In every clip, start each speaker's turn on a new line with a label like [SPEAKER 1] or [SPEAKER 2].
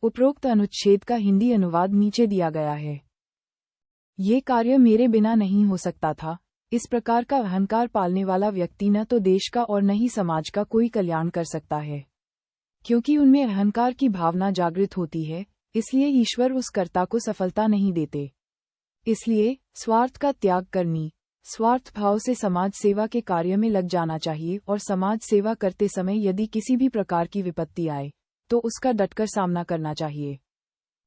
[SPEAKER 1] उपरोक्त अनुच्छेद का हिंदी अनुवाद नीचे दिया गया है। ये कार्य मेरे बिना नहीं हो सकता था। इस प्रकार का अहंकार पालने वाला व्यक्ति न तो देश का और न ही समाज का कोई कल्याण कर सकता है। क्योंकि उनमें अहंकार की भावना जागृत होती है, इसलिए ईश्वर उस कर्ता को सफलता नहीं देते। इसलिए स्वार्थ का त्याग करनी, स्वार्थ भाव से समाज सेवा के कार्य में लग जाना चाहिए और समाज सेवा करते समय यदि किसी भी प्रकार की विपत्ति आए तो उसका डटकर सामना करना चाहिए।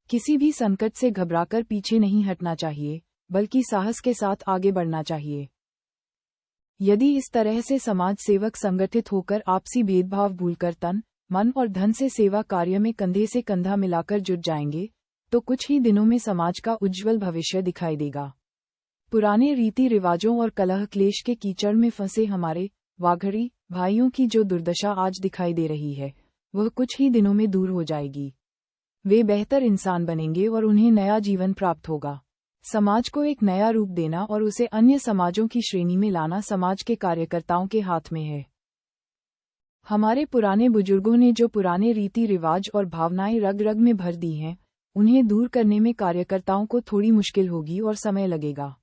[SPEAKER 1] किसी भी संकट से घबराकर पीछे नहीं हटना चाहिए, बल्कि साहस के साथ आगे बढ़ना चाहिए। यदि इस तरह से समाज सेवक संगठित होकर आपसी भेदभाव भूलकर तन, मन और धन से सेवा कार्य में कंधे से कंधा मिलाकर जुट जाएंगे, तो कुछ ही दिनों में समाज का उज्जवल भविष्य दिखाई देगा। पुराने रीति रिवाजों और कलह क्लेश के कीचड़ में फंसे हमारे वाघरी भाइयों की जो दुर्दशा आज दिखाई दे रही है, वह कुछ ही दिनों में दूर हो जाएगी। वे बेहतर इंसान बनेंगे और उन्हें नया जीवन प्राप्त होगा। समाज को एक नया रूप देना और उसे अन्य समाजों की श्रेणी में लाना समाज के कार्यकर्ताओं के हाथ में है। हमारे पुराने बुजुर्गों ने जो पुराने रीति रिवाज और भावनाएं रग रग में भर दी हैं, उन्हें दूर करने में कार्यकर्ताओं को थोड़ी मुश्किल होगी और समय लगेगा।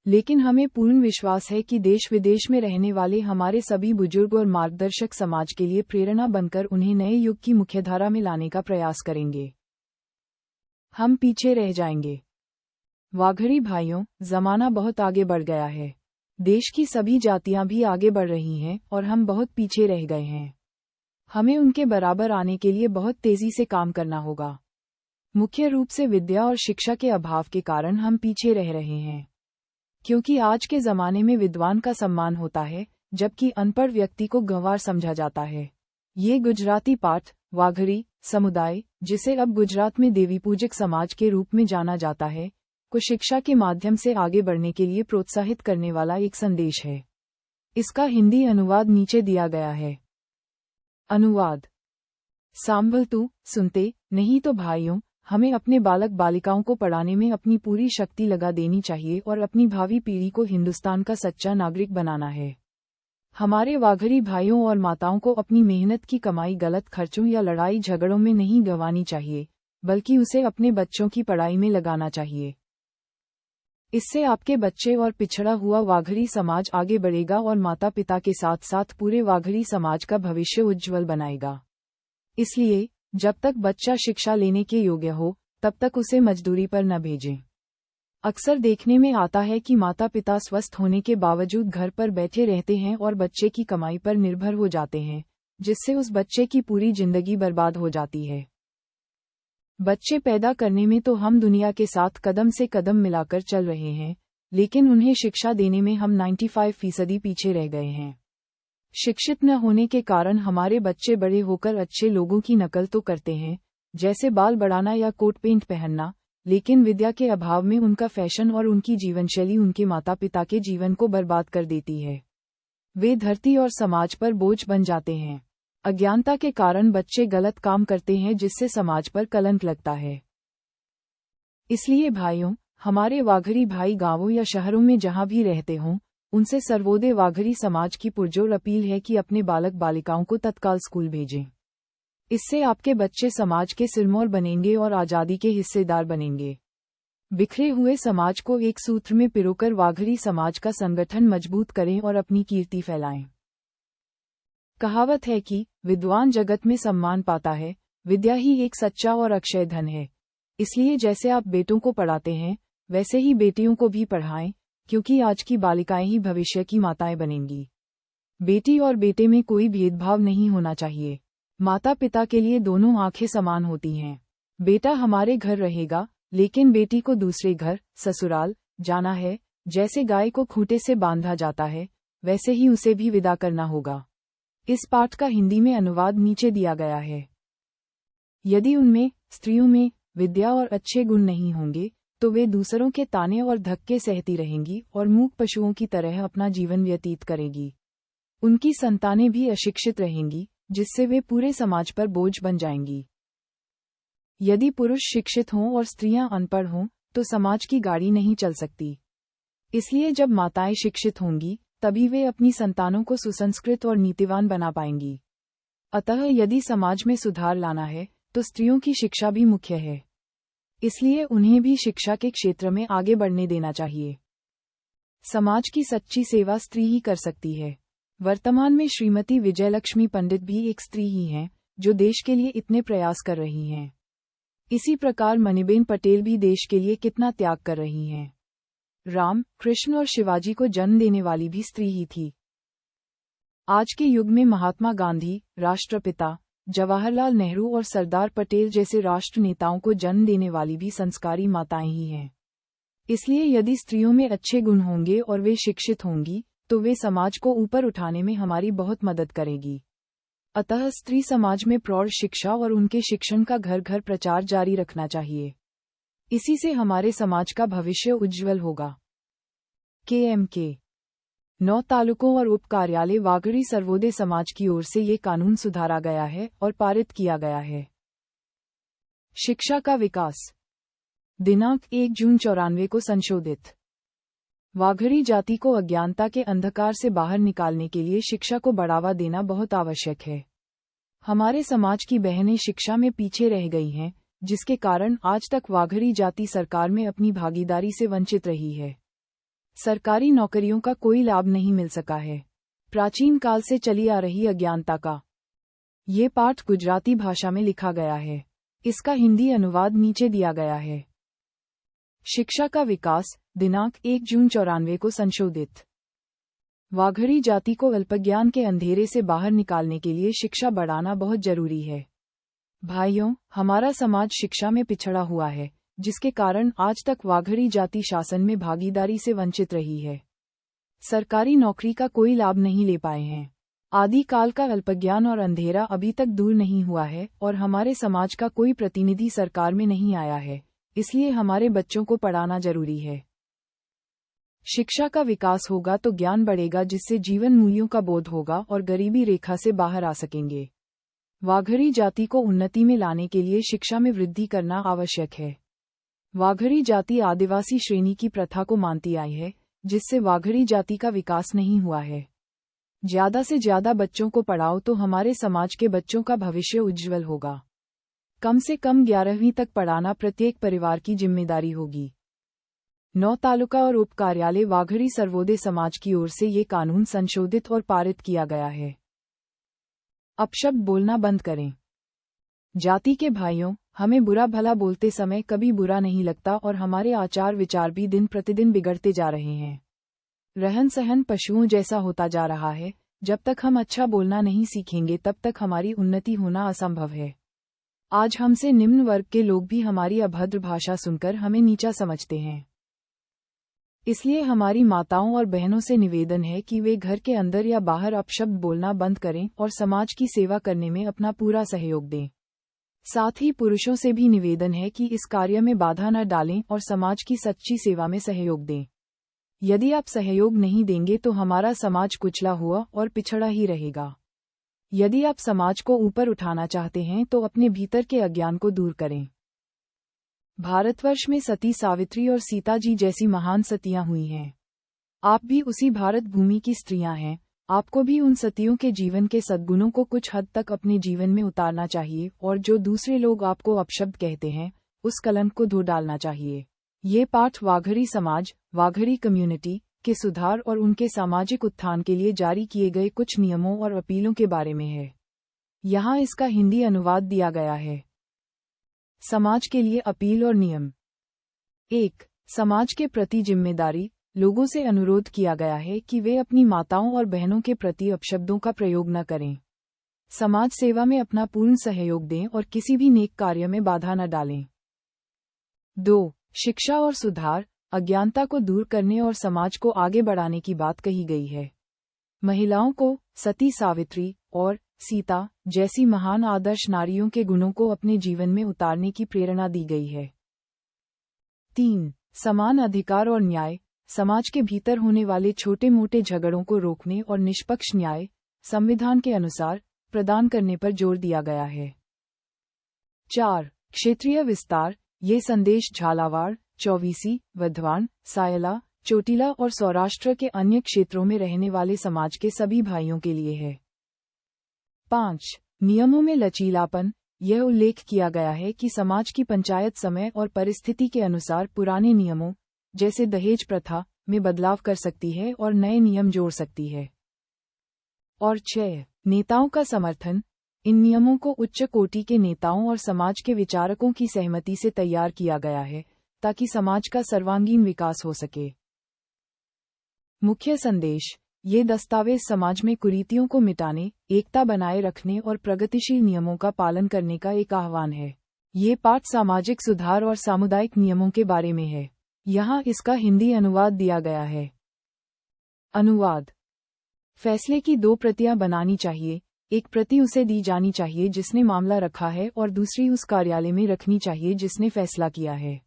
[SPEAKER 1] लेकिन हमें पूर्ण विश्वास है कि देश विदेश में रहने वाले हमारे सभी बुजुर्ग और मार्गदर्शक समाज के लिए प्रेरणा बनकर उन्हें नए युग की मुख्यधारा में लाने का प्रयास करेंगे। हम पीछे रह जाएंगे। वाघरी भाइयों, जमाना बहुत आगे बढ़ गया है। देश की सभी जातियां भी आगे बढ़ रही हैं और हम बहुत पीछे रह गए हैं। हमें उनके बराबर आने के लिए बहुत तेजी से काम करना होगा। मुख्य रूप से विद्या और शिक्षा के अभाव के कारण हम पीछे रह रहे हैं। क्योंकि आज के जमाने में विद्वान का सम्मान होता है, जबकि अनपढ़ व्यक्ति को गंवार समझा जाता है। ये गुजराती पाठ वाघरी समुदाय, जिसे अब गुजरात में देवी पूजक समाज के रूप में जाना जाता है, को शिक्षा के माध्यम से आगे बढ़ने के लिए प्रोत्साहित करने वाला एक संदेश है। इसका हिंदी अनुवाद नीचे दिया गया है। अनुवाद। सांभल तू सुनते नहीं तो भाइयों, हमें अपने बालक बालिकाओं को पढ़ाने में अपनी पूरी शक्ति लगा देनी चाहिए और अपनी भावी पीढ़ी को हिंदुस्तान का सच्चा नागरिक बनाना है। हमारे वाघरी भाइयों और माताओं को अपनी मेहनत की कमाई गलत खर्चों या लड़ाई झगड़ों में नहीं गंवानी चाहिए, बल्कि उसे अपने बच्चों की पढ़ाई में लगाना चाहिए। इससे आपके बच्चे और पिछड़ा हुआ वाघरी समाज आगे बढ़ेगा और माता पिता के साथ साथ पूरे वाघरी समाज का भविष्य उज्जवल बनाएगा। इसलिए जब तक बच्चा शिक्षा लेने के योग्य हो, तब तक उसे मजदूरी पर न भेजें। अक्सर देखने में आता है कि माता पिता स्वस्थ होने के बावजूद घर पर बैठे रहते हैं और बच्चे की कमाई पर निर्भर हो जाते हैं, जिससे उस बच्चे की पूरी जिंदगी बर्बाद हो जाती है। बच्चे पैदा करने में तो हम दुनिया के साथ कदम से कदम मिलाकर चल रहे हैं, लेकिन उन्हें शिक्षा देने में हम 95% पीछे रह गए हैं। शिक्षित न होने के कारण हमारे बच्चे बड़े होकर अच्छे लोगों की नकल तो करते हैं, जैसे बाल बढ़ाना या कोट पेंट पहनना, लेकिन विद्या के अभाव में उनका फैशन और उनकी जीवनशैली उनके माता पिता के जीवन को बर्बाद कर देती है। वे धरती और समाज पर बोझ बन जाते हैं। अज्ञानता के कारण बच्चे गलत काम करते हैं, जिससे समाज पर कलंक लगता है। इसलिए भाइयों, हमारे वाघरी भाई गांवों या शहरों में जहां भी रहते हों, उनसे सर्वोदय वाघरी समाज की पुरजोर अपील है कि अपने बालक बालिकाओं को तत्काल स्कूल भेजें। इससे आपके बच्चे समाज के सिरमौर बनेंगे और आज़ादी के हिस्सेदार बनेंगे। बिखरे हुए समाज को एक सूत्र में पिरोकर वाघरी समाज का संगठन मजबूत करें और अपनी कीर्ति फैलाएं। कहावत है कि विद्वान जगत में सम्मान पाता है, विद्या ही एक सच्चा और अक्षय धन है। इसलिए जैसे आप बेटों को पढ़ाते हैं, वैसे ही बेटियों को भी पढ़ाएं, क्योंकि आज की बालिकाएं ही भविष्य की माताएं बनेंगी। बेटी और बेटे में कोई भेदभाव नहीं होना चाहिए। माता पिता के लिए दोनों आंखें समान होती हैं। बेटा हमारे घर रहेगा, लेकिन बेटी को दूसरे घर, ससुराल, जाना है। जैसे गाय को खूंटे से बांधा जाता है, वैसे ही उसे भी विदा करना होगा। इस पाठ का हिंदी में अनुवाद नीचे दिया गया है। यदि उनमें, स्त्रियों में, विद्या और अच्छे गुण नहीं होंगे, तो वे दूसरों के ताने और धक्के सहती रहेंगी और मूक पशुओं की तरह अपना जीवन व्यतीत करेगी। उनकी संतानें भी अशिक्षित रहेंगी, जिससे वे पूरे समाज पर बोझ बन जाएंगी। यदि पुरुष शिक्षित हों और स्त्रियां अनपढ़ हों, तो समाज की गाड़ी नहीं चल सकती। इसलिए जब माताएं शिक्षित होंगी, तभी वे अपनी संतानों को सुसंस्कृत और नीतिवान बना पाएंगी। अतः यदि समाज में सुधार लाना है, तो स्त्रियों की शिक्षा भी मुख्य है। इसलिए उन्हें भी शिक्षा के क्षेत्र में आगे बढ़ने देना चाहिए। समाज की सच्ची सेवा स्त्री ही कर सकती है। वर्तमान में श्रीमती विजयलक्ष्मी पंडित भी एक स्त्री ही हैं, जो देश के लिए इतने प्रयास कर रही हैं। इसी प्रकार मणिबेन पटेल भी देश के लिए कितना त्याग कर रही हैं। राम, कृष्ण और शिवाजी को जन्म देने वाली भी स्त्री ही थी। आज के युग में महात्मा गांधी, राष्ट्रपिता जवाहरलाल नेहरू और सरदार पटेल जैसे राष्ट्र नेताओं को जन्म देने वाली भी संस्कारी माताएं ही हैं। इसलिए यदि स्त्रियों में अच्छे गुण होंगे और वे शिक्षित होंगी, तो वे समाज को ऊपर उठाने में हमारी बहुत मदद करेगी। अतः स्त्री समाज में प्रौढ़ शिक्षा और उनके शिक्षण का घर घर प्रचार जारी रखना चाहिए। इसी से हमारे समाज का भविष्य उज्ज्वल होगा। KMK 9 तालुकों और उप कार्यालय वाघड़ी सर्वोदय समाज की ओर से ये कानून सुधारा गया है और पारित किया गया है। शिक्षा का विकास। दिनांक 1 जून 94 को संशोधित। वाघड़ी जाति को अज्ञानता के अंधकार से बाहर निकालने के लिए शिक्षा को बढ़ावा देना बहुत आवश्यक है। हमारे समाज की बहनें शिक्षा में पीछे रह गई हैं, जिसके कारण आज तक वाघड़ी जाति सरकार में अपनी भागीदारी से वंचित रही है। सरकारी नौकरियों का कोई लाभ नहीं मिल सका है। प्राचीन काल से चली आ रही अज्ञानता का ये पाठ गुजराती भाषा में लिखा गया है। इसका हिंदी अनुवाद नीचे दिया गया है। शिक्षा का विकास। दिनांक 1 जून 94 को संशोधित। वाघड़ी जाति को अल्पज्ञान के अंधेरे से बाहर निकालने के लिए शिक्षा बढ़ाना बहुत जरूरी है। भाइयों, हमारा समाज शिक्षा में पिछड़ा हुआ है, जिसके कारण आज तक वाघड़ी जाति शासन में भागीदारी से वंचित रही है। सरकारी नौकरी का कोई लाभ नहीं ले पाए हैं। आदिकाल का अल्पज्ञान और अंधेरा अभी तक दूर नहीं हुआ है और हमारे समाज का कोई प्रतिनिधि सरकार में नहीं आया है। इसलिए हमारे बच्चों को पढ़ाना जरूरी है। शिक्षा का विकास होगा तो ज्ञान बढ़ेगा, जिससे जीवन मूल्यों का बोध होगा और गरीबी रेखा से बाहर आ सकेंगे। वाघड़ी जाति को उन्नति में लाने के लिए शिक्षा में वृद्धि करना आवश्यक है। वाघड़ी जाति आदिवासी श्रेणी की प्रथा को मानती आई है, जिससे वाघड़ी जाति का विकास नहीं हुआ है। ज्यादा से ज्यादा बच्चों को पढ़ाओ तो हमारे समाज के बच्चों का भविष्य उज्ज्वल होगा। कम से कम 11वीं तक पढ़ाना प्रत्येक परिवार की जिम्मेदारी होगी। 9 तालुका और उप कार्यालय वाघड़ी सर्वोदय समाज की ओर से ये कानून संशोधित और पारित किया गया है। अपशब्द बोलना बंद करें। जाति के भाइयों, हमें बुरा भला बोलते समय कभी बुरा नहीं लगता और हमारे आचार विचार भी दिन प्रतिदिन बिगड़ते जा रहे हैं। रहन सहन पशुओं जैसा होता जा रहा है। जब तक हम अच्छा बोलना नहीं सीखेंगे तब तक हमारी उन्नति होना असंभव है। आज हमसे निम्न वर्ग के लोग भी हमारी अभद्र भाषा सुनकर हमें नीचा समझते हैं। इसलिए हमारी माताओं और बहनों से निवेदन है कि वे घर के अंदर या बाहर अपशब्द बोलना बंद करें और समाज की सेवा करने में अपना पूरा सहयोग दें। साथ ही पुरुषों से भी निवेदन है कि इस कार्य में बाधा न डालें और समाज की सच्ची सेवा में सहयोग दें। यदि आप सहयोग नहीं देंगे तो हमारा समाज कुचला हुआ और पिछड़ा ही रहेगा। यदि आप समाज को ऊपर उठाना चाहते हैं तो अपने भीतर के अज्ञान को दूर करें। भारतवर्ष में सती सावित्री और सीता जी जैसी महान सतियां हुई हैं। आप भी उसी भारत भूमि की स्त्रियां हैं। आपको भी उन सतियों के जीवन के सद्गुणों को कुछ हद तक अपने जीवन में उतारना चाहिए और जो दूसरे लोग आपको अपशब्द कहते हैं, उस कलंक को धो डालना चाहिए। ये पाठ वाघड़ी समाज, वाघड़ी कम्युनिटी के सुधार और उनके सामाजिक उत्थान के लिए जारी किए गए कुछ नियमों और अपीलों के बारे में है। यहाँ इसका हिंदी अनुवाद दिया गया है। समाज के लिए अपील और नियम। 1. समाज के प्रति जिम्मेदारी। लोगों से अनुरोध किया गया है कि वे अपनी माताओं और बहनों के प्रति अपशब्दों का प्रयोग न करें। समाज सेवा में अपना पूर्ण सहयोग दें और किसी भी नेक कार्य में बाधा न डालें। 2. शिक्षा और सुधार। अज्ञानता को दूर करने और समाज को आगे बढ़ाने की बात कही गई है। महिलाओं को सती सावित्री और सीता जैसी महान आदर्श नारियों के गुणों को अपने जीवन में उतारने की प्रेरणा दी गई है। 3. समान अधिकार और न्याय। समाज के भीतर होने वाले छोटे मोटे झगड़ों को रोकने और निष्पक्ष न्याय संविधान के अनुसार प्रदान करने पर जोर दिया गया है। 4. क्षेत्रीय विस्तार। ये संदेश झालावाड़, चौवीसी, वधवान, सायला, चोटिला और सौराष्ट्र के अन्य क्षेत्रों में रहने वाले समाज के सभी भाइयों के लिए है। 5. नियमों में लचीलापन। यह उल्लेख किया गया है कि समाज की पंचायत समय और परिस्थिति के अनुसार पुराने नियमों, जैसे दहेज प्रथा, में बदलाव कर सकती है और नए नियम जोड़ सकती है। और 6. नेताओं का समर्थन। इन नियमों को उच्च कोटि के नेताओं और समाज के विचारकों की सहमति से तैयार किया गया है, ताकि समाज का सर्वांगीण विकास हो सके। मुख्य संदेश। ये दस्तावेज समाज में कुरीतियों को मिटाने, एकता बनाए रखने और प्रगतिशील नियमों का पालन करने का एक आह्वान है। ये पाठ सामाजिक सुधार और सामुदायिक नियमों के बारे में है। यहाँ इसका हिंदी अनुवाद दिया गया है। अनुवाद। फैसले की 2 प्रतियां बनानी चाहिए। एक प्रति उसे दी जानी चाहिए जिसने मामला रखा है और दूसरी उस कार्यालय में रखनी चाहिए जिसने फैसला किया है।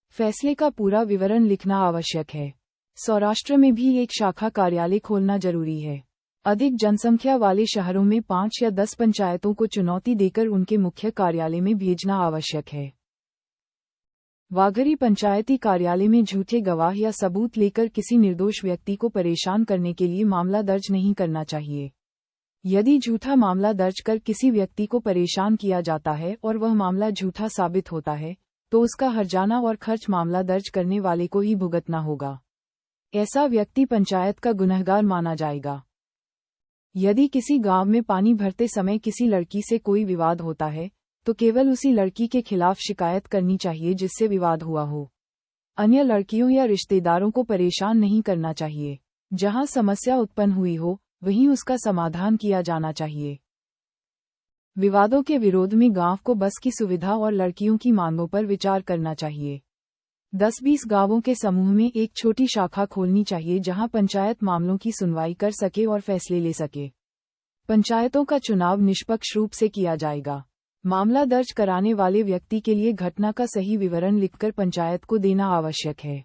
[SPEAKER 1] फैसले का पूरा विवरण लिखना आवश्यक है। सौराष्ट्र में भी एक शाखा कार्यालय खोलना जरूरी है। अधिक जनसंख्या वाले शहरों में 5 या 10 पंचायतों को चुनौती देकर उनके मुख्य कार्यालय में भेजना आवश्यक है। वाघरी पंचायती कार्यालय में झूठे गवाह या सबूत लेकर किसी निर्दोष व्यक्ति को परेशान करने के लिए मामला दर्ज नहीं करना चाहिए। यदि झूठा मामला दर्ज कर किसी व्यक्ति को परेशान किया जाता है और वह मामला झूठा साबित होता है, तो उसका हर्जाना और खर्च मामला दर्ज करने वाले को ही भुगतना होगा। ऐसा व्यक्ति पंचायत का गुनहगार माना जाएगा। यदि किसी गांव में पानी भरते समय किसी लड़की से कोई विवाद होता है, तो केवल उसी लड़की के खिलाफ शिकायत करनी चाहिए जिससे विवाद हुआ हो। अन्य लड़कियों या रिश्तेदारों को परेशान नहीं करना चाहिए। जहां समस्या उत्पन्न हुई हो, वहीं उसका समाधान किया जाना चाहिए। विवादों के विरोध में गांव को बस की सुविधा और लड़कियों की मांगों पर विचार करना चाहिए। 10-20 गांवों के समूह में एक छोटी शाखा खोलनी चाहिए जहां पंचायत मामलों की सुनवाई कर सके और फैसले ले सके। पंचायतों का चुनाव निष्पक्ष रूप से किया जाएगा। मामला दर्ज कराने वाले व्यक्ति के लिए घटना का सही विवरण लिखकर पंचायत को देना आवश्यक है।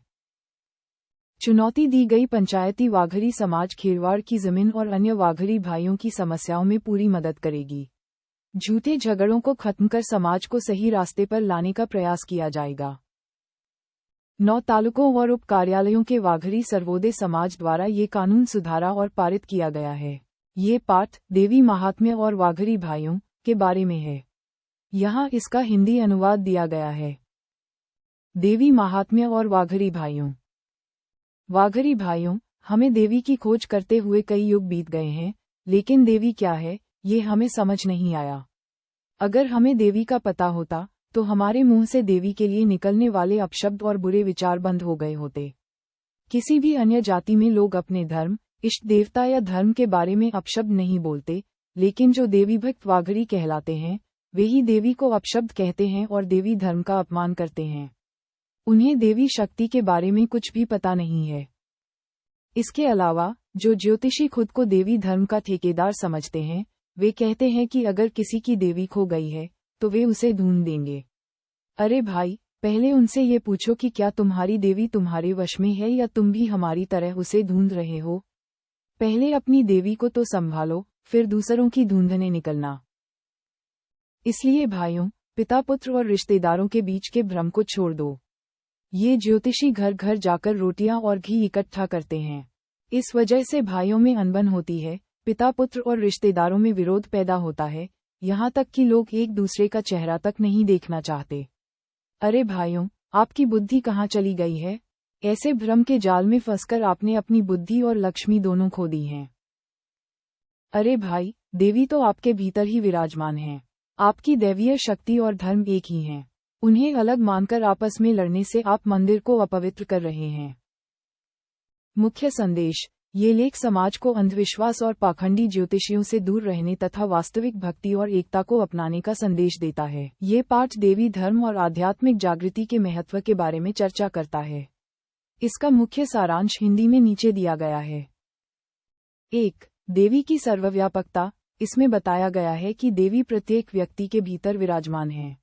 [SPEAKER 1] चुनौती दी गई पंचायती वाघरी समाज खेरवाड़ की जमीन और अन्य वाघरी भाइयों की समस्याओं में पूरी मदद करेगी। झूठे झगड़ों को खत्म कर समाज को सही रास्ते पर लाने का प्रयास किया जाएगा। 9 तालुकों और उप कार्यालयों के वाघरी सर्वोदय समाज द्वारा ये कानून सुधारा और पारित किया गया है। ये पाठ देवी महात्म्य और वाघरी भाइयों के बारे में है। यहाँ इसका हिंदी अनुवाद दिया गया है। देवी महात्म्य और वाघरी भाइयों। वाघरी भाइयों, हमें देवी की खोज करते हुए कई युग बीत गए हैं, लेकिन देवी क्या है, ये हमें समझ नहीं आया। अगर हमें देवी का पता होता, तो हमारे मुंह से देवी के लिए निकलने वाले अपशब्द और बुरे विचार बंद हो गए होते। किसी भी अन्य जाति में लोग अपने धर्म, इष्ट देवता या धर्म के बारे में अपशब्द नहीं बोलते, लेकिन जो देवी भक्त वाघरी कहलाते हैं, वे ही देवी को अपशब्द कहते हैं और देवी धर्म का अपमान करते हैं। उन्हें देवी शक्ति के बारे में कुछ भी पता नहीं है। इसके अलावा, जो ज्योतिषी खुद को देवी धर्म का ठेकेदार समझते हैं, वे कहते हैं कि अगर किसी की देवी खो गई है, तो वे उसे ढूंढ देंगे। अरे भाई, पहले उनसे ये पूछो कि क्या तुम्हारी देवी तुम्हारे वश में है या तुम भी हमारी तरह उसे ढूंढ रहे हो। पहले अपनी देवी को तो संभालो, फिर दूसरों की ढूंढने निकलना। इसलिए भाइयों, पिता पुत्र और रिश्तेदारों के बीच के भ्रम को छोड़ दो। ये ज्योतिषी घर घर जाकर रोटियां और घी इकट्ठा करते हैं। इस वजह से भाइयों में अनबन होती है, पिता पुत्र और रिश्तेदारों में विरोध पैदा होता है, यहाँ तक कि लोग एक दूसरे का चेहरा तक नहीं देखना चाहते। अरे भाइयों, आपकी बुद्धि कहाँ चली गई है? ऐसे भ्रम के जाल में फंसकर आपने अपनी बुद्धि और लक्ष्मी दोनों खो दी हैं। अरे भाई, देवी तो आपके भीतर ही विराजमान है। आपकी दैवीय शक्ति और धर्म एक ही हैं। उन्हें अलग मानकर आपस में लड़ने से आप मंदिर को अपवित्र कर रहे हैं। मुख्य संदेश। ये लेख समाज को अंधविश्वास और पाखंडी ज्योतिषियों से दूर रहने तथा वास्तविक भक्ति और एकता को अपनाने का संदेश देता है। ये पाठ देवी धर्म और आध्यात्मिक जागृति के महत्व के बारे में चर्चा करता है। इसका मुख्य सारांश हिंदी में नीचे दिया गया है। 1. देवी की सर्वव्यापकता। इसमें बताया गया है कि देवी प्रत्येक व्यक्ति के भीतर विराजमान है।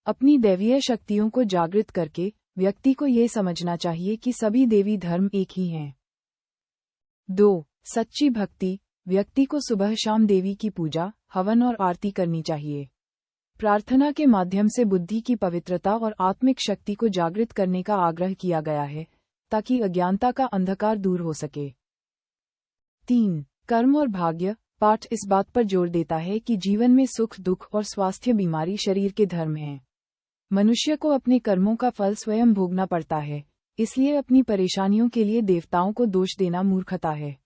[SPEAKER 1] अपनी दैवीय शक्तियों को जागृत करके व्यक्ति को ये समझना चाहिए कि सभी देवी धर्म एक ही हैं। 2. सच्ची भक्ति। व्यक्ति को सुबह शाम देवी की पूजा, हवन और आरती करनी चाहिए। प्रार्थना के माध्यम से बुद्धि की पवित्रता और आत्मिक शक्ति को जागृत करने का आग्रह किया गया है, ताकि अज्ञानता का अंधकार दूर हो सके। 3. कर्म और भाग्य। पाठ इस बात पर जोर देता है कि जीवन में सुख दुख और स्वास्थ्य बीमारी शरीर के धर्म हैं। मनुष्य को अपने कर्मों का फल स्वयं भोगना पड़ता है, इसलिए अपनी परेशानियों के लिए देवताओं को दोष देना मूर्खता है।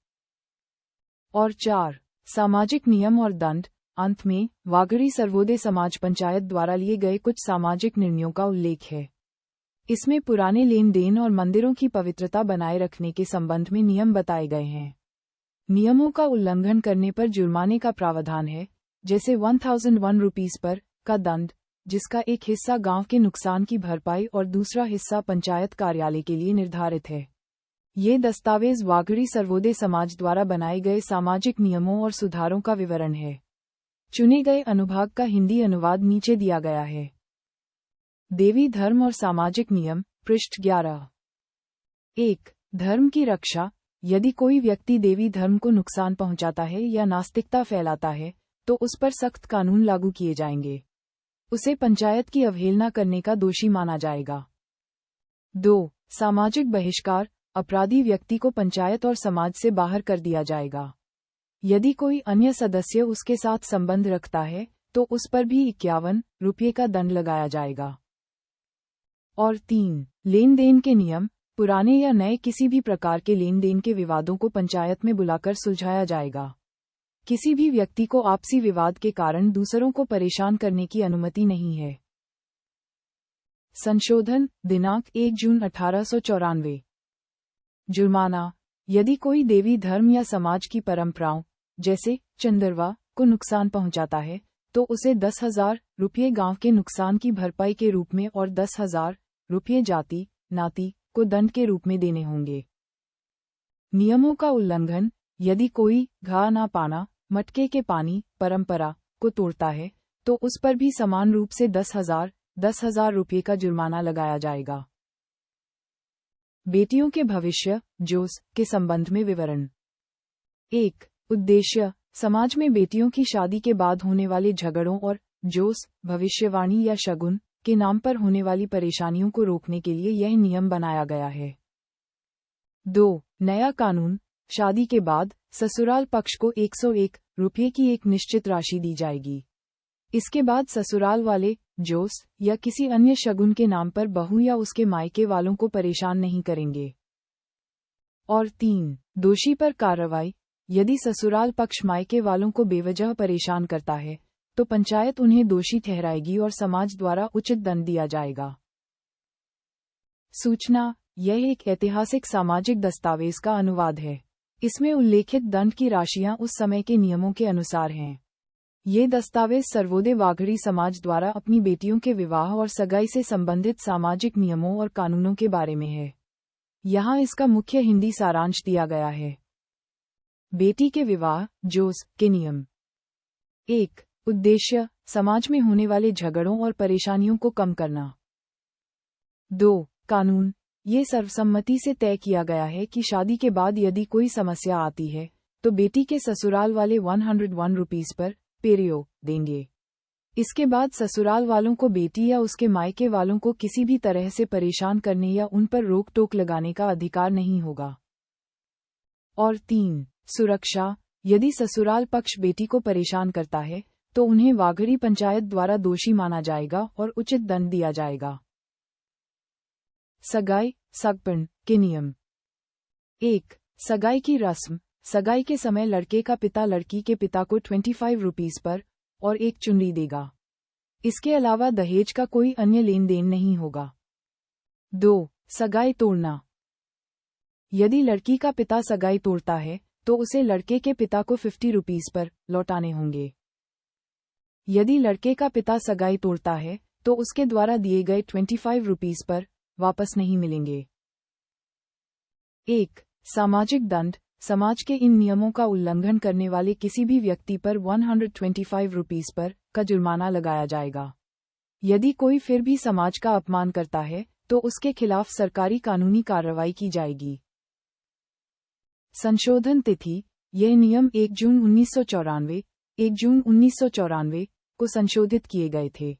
[SPEAKER 1] और 4. सामाजिक नियम और दंड। अंत में वाघड़ी सर्वोदय समाज पंचायत द्वारा लिए गए कुछ सामाजिक निर्णयों का उल्लेख है। इसमें पुराने लेन देन और मंदिरों की पवित्रता बनाए रखने के संबंध में नियम बताए गए हैं। नियमों का उल्लंघन करने पर जुर्माने का प्रावधान है, जैसे 1001 रुपीस पर का दंड, जिसका एक हिस्सा गांव के नुकसान की भरपाई और दूसरा हिस्सा पंचायत कार्यालय के लिए निर्धारित है। ये दस्तावेज वाघड़ी सर्वोदय समाज द्वारा बनाए गए सामाजिक नियमों और सुधारों का विवरण है। चुने गए अनुभाग का हिंदी अनुवाद नीचे दिया गया है। देवी धर्म और सामाजिक नियम, पृष्ठ 11। 1. धर्म की रक्षा। यदि कोई व्यक्ति देवी धर्म को नुकसान पहुंचाता है या नास्तिकता फैलाता है, तो उस पर सख्त कानून लागू किए जाएंगे। उसे पंचायत की अवहेलना करने का दोषी माना जाएगा। 2. सामाजिक बहिष्कार। अपराधी व्यक्ति को पंचायत और समाज से बाहर कर दिया जाएगा। यदि कोई अन्य सदस्य उसके साथ संबंध रखता है, तो उस पर भी 51 रुपये का दंड लगाया जाएगा। और 3. लेन देन के नियम। पुराने या नए किसी भी प्रकार के लेन देन के विवादों को पंचायत में बुलाकर सुलझाया जाएगा। किसी भी व्यक्ति को आपसी विवाद के कारण दूसरों को परेशान करने की अनुमति नहीं है। संशोधन, दिनांक 1 जून 1894। जुर्माना। यदि कोई देवी धर्म या समाज की परंपराओं, जैसे चंदरवा, को नुकसान पहुंचाता है, तो उसे 10,000 रुपये गांव के नुकसान की भरपाई के रूप में और 10,000 रुपये जाति नाती को दंड के रूप में देने होंगे। नियमों का उल्लंघन। यदि कोई घा ना पाना, मटके के पानी परंपरा को तोड़ता है, तो उस पर भी समान रूप से 10,000 रुपये का जुर्माना लगाया जाएगा। बेटियों के भविष्य, जोश, के संबंध में विवरण। 1. उद्देश्य। समाज में बेटियों की शादी के बाद होने वाले झगड़ों और जोश, भविष्यवाणी या शगुन के नाम पर होने वाली परेशानियों को रोकने के लिए यह नियम बनाया गया है। 2. नया कानून। शादी के बाद ससुराल पक्ष को 101 रुपये की एक निश्चित राशि दी जाएगी। इसके बाद ससुराल वाले जोश या किसी अन्य शगुन के नाम पर बहू या उसके मायके वालों को परेशान नहीं करेंगे। और 3. दोषी पर कार्रवाई। यदि ससुराल पक्ष मायके वालों को बेवजह परेशान करता है, तो पंचायत उन्हें दोषी ठहराएगी और समाज द्वारा उचित दंड दिया जाएगा। सूचना। यह एक ऐतिहासिक सामाजिक दस्तावेज का अनुवाद है। इसमें उल्लेखित दंड की राशियां उस समय के नियमों के अनुसार हैं। ये दस्तावेज सर्वोदय वाघड़ी समाज द्वारा अपनी बेटियों के विवाह और सगाई से संबंधित सामाजिक नियमों और कानूनों के बारे में है। यहाँ इसका मुख्य हिंदी सारांश दिया गया है। बेटी के विवाह, जोश, के नियम। 1. उद्देश्य। समाज में होने वाले झगड़ों और परेशानियों को कम करना। 2. कानून। ये सर्वसम्मति से तय किया गया है कि शादी के बाद यदि कोई समस्या आती है, तो बेटी के ससुराल वाले 101 रुपीस पर पेरियो देंगे। इसके बाद ससुराल वालों को बेटी या उसके मायके वालों को किसी भी तरह से परेशान करने या उन पर रोक टोक लगाने का अधिकार नहीं होगा। और 3. सुरक्षा। यदि ससुराल पक्ष बेटी को परेशान करता है, तो उन्हें वाघड़ी पंचायत द्वारा दोषी माना जाएगा और उचित दंड दिया जाएगा। सगाई, सगपण, के नियम। 1. सगाई की रस्म। सगाई के समय लड़के का पिता लड़की के पिता को 25 रुपीस पर और एक चुनरी देगा। इसके अलावा दहेज का कोई अन्य लेन देन नहीं होगा। 2. सगाई तोड़ना। यदि लड़की का पिता सगाई तोड़ता है, तो उसे लड़के के पिता को 50 रुपीस पर लौटाने होंगे। यदि लड़के का पिता सगाई तोड़ता है, तो उसके द्वारा दिए गए 25 रुपीस पर वापस नहीं मिलेंगे। 1. सामाजिक दंड। समाज के इन नियमों का उल्लंघन करने वाले किसी भी व्यक्ति पर 125 रुपीस पर का जुर्माना लगाया जाएगा। यदि कोई फिर भी समाज का अपमान करता है, तो उसके खिलाफ सरकारी कानूनी कार्रवाई की जाएगी। संशोधन तिथि। यह नियम 1 जून 1994 को संशोधित किए गए थे।